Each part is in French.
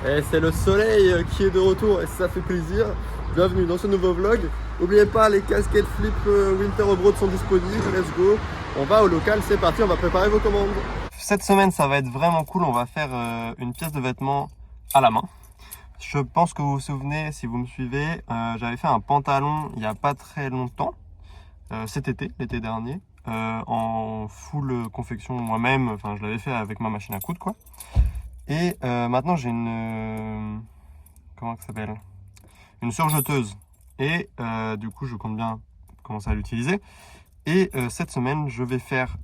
Et c'est le soleil qui est de retour et ça fait plaisir. Bienvenue dans ce nouveau vlog. N'oubliez pas, les casquettes Flip Winter Abroad sont disponibles. Let's go. On va au local, c'est parti, on va préparer vos commandes. Cette semaine, ça va être vraiment cool. On va faire une pièce de vêtement à la main. Je pense que vous vous souvenez, si vous me suivez, j'avais fait un pantalon il n'y a pas très longtemps, cet été, l'été dernier, en full confection moi-même. Enfin, je l'avais fait avec ma machine à coudre, quoi. Et maintenant, j'ai une... comment ça s'appelle? Une surjeteuse. Et du coup, je compte bien commencer à l'utiliser. Et cette semaine, je vais faire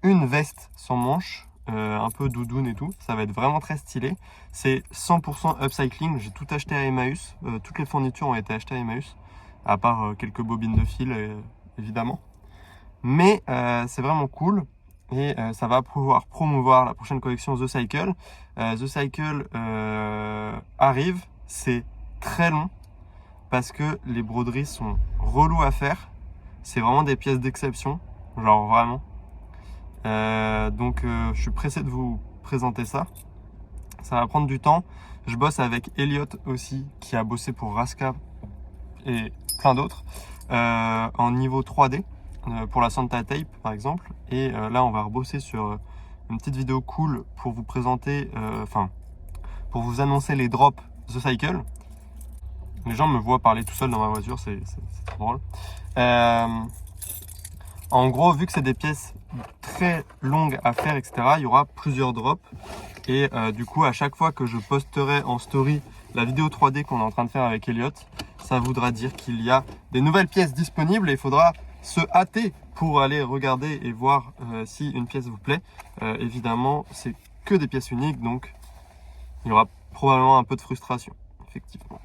une veste sans manches, un peu doudoune et tout. Ça va être vraiment très stylé. C'est 100% upcycling. J'ai tout acheté à Emmaüs. Toutes les fournitures ont été achetées à Emmaüs, à part quelques bobines de fil, évidemment. Mais c'est vraiment cool. Et ça va pouvoir promouvoir la prochaine collection The Cycle. The Cycle arrive. C'est très long parce que les broderies sont reloues à faire. C'est vraiment des pièces d'exception, genre vraiment. Donc je suis pressé de vous présenter ça. Ça va prendre du temps. Je bosse avec Elliot aussi, qui a bossé pour Raska et plein d'autres, en niveau 3D, pour la Santa Tape par exemple. Et là on va rebosser sur une petite vidéo cool pour vous présenter, pour vous annoncer les drops The Cycle. Les gens me voient parler tout seul dans ma voiture, c'est trop drôle. En gros, vu que c'est des pièces très longues à faire, etc., il y aura plusieurs drops. Et du coup, à chaque fois que je posterai en story la vidéo 3D qu'on est en train de faire avec Elliot, ça voudra dire qu'il y a des nouvelles pièces disponibles et il faudra se hâter pour aller regarder et voir si une pièce vous plaît. Évidemment, c'est que des pièces uniques, donc il y aura probablement un peu de frustration, effectivement.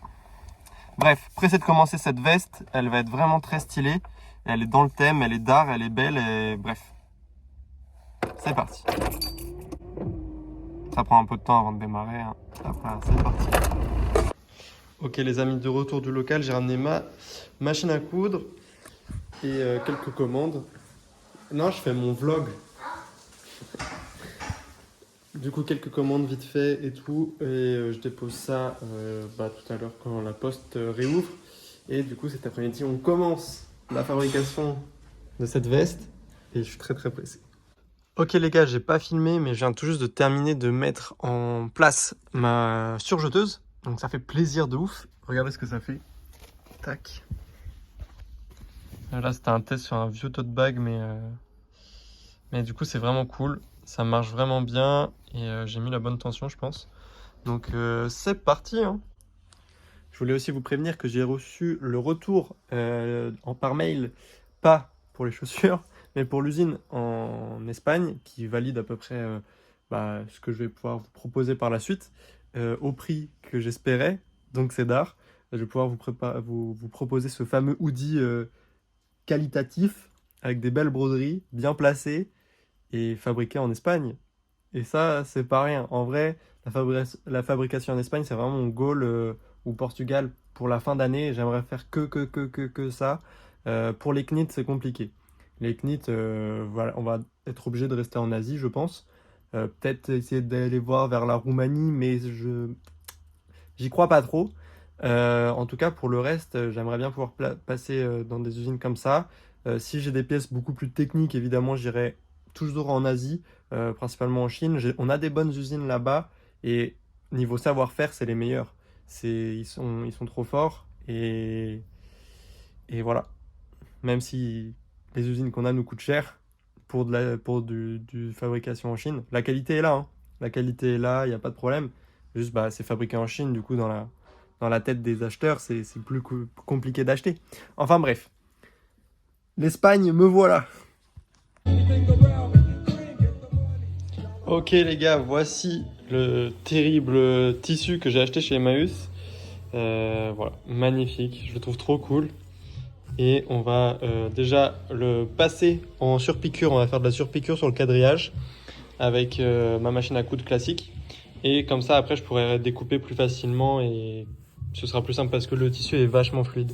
Bref, pressé de commencer cette veste, elle va être vraiment très stylée. Elle est dans le thème, elle est d'art, elle est belle, et bref. C'est parti. Ça prend un peu de temps avant de démarrer, hein. Après, c'est parti. Ok les amis, de retour du local, j'ai ramené ma machine à coudre et quelques commandes. Non, je fais mon vlog. Du coup, quelques commandes vite fait et tout. Et je dépose ça tout à l'heure quand la poste réouvre. Et du coup, cet après-midi, on commence la fabrication de cette veste. Et je suis très pressé. Ok les gars, j'ai pas filmé, mais je viens tout juste de terminer de mettre en place ma surjeteuse. Donc ça fait plaisir de ouf. Regardez ce que ça fait. Tac. Là, c'était un test sur un vieux tote bag, mais du coup, c'est vraiment cool. Ça marche vraiment bien et j'ai mis la bonne tension, je pense. Donc, c'est parti, hein. Je voulais aussi vous prévenir que j'ai reçu le retour par mail, pas pour les chaussures, mais pour l'usine en Espagne, qui valide à peu près ce que je vais pouvoir vous proposer par la suite, au prix que j'espérais. Donc, c'est d'art. Je vais pouvoir vous proposer ce fameux hoodie qualitatif, avec des belles broderies, bien placées et fabriquées en Espagne. Et ça, c'est pas rien. En vrai, la fabrication en Espagne, c'est vraiment mon goal, ou Portugal pour la fin d'année. J'aimerais faire que ça. Pour les knits, c'est compliqué. Les knits, voilà, on va être obligé de rester en Asie, je pense. Peut-être essayer d'aller voir vers la Roumanie, mais j'y crois pas trop. En tout cas, pour le reste, j'aimerais bien pouvoir passer dans des usines comme ça. Si j'ai des pièces beaucoup plus techniques, évidemment, j'irai toujours en Asie, principalement en Chine. On a des bonnes usines là-bas et niveau savoir-faire, c'est les meilleurs. Ils sont trop forts et voilà. Même si les usines qu'on a nous coûtent cher pour du fabrication en Chine, la qualité est là, hein. La qualité est là, il n'y a pas de problème. Juste, c'est fabriqué en Chine, du coup, dans la tête des acheteurs, c'est plus compliqué d'acheter. Enfin bref. L'Espagne, me voilà. Ok les gars, voici le terrible tissu que j'ai acheté chez Emmaüs. Voilà, magnifique, je le trouve trop cool. Et on va déjà le passer en surpiqûre, on va faire de la surpiqûre sur le quadrillage avec ma machine à coudre classique. Et comme ça après je pourrai découper plus facilement et ce sera plus simple parce que le tissu est vachement fluide.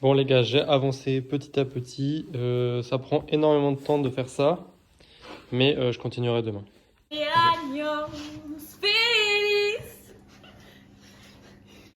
Bon les gars, j'ai avancé petit à petit. Ça prend énormément de temps de faire ça, mais je continuerai demain. Años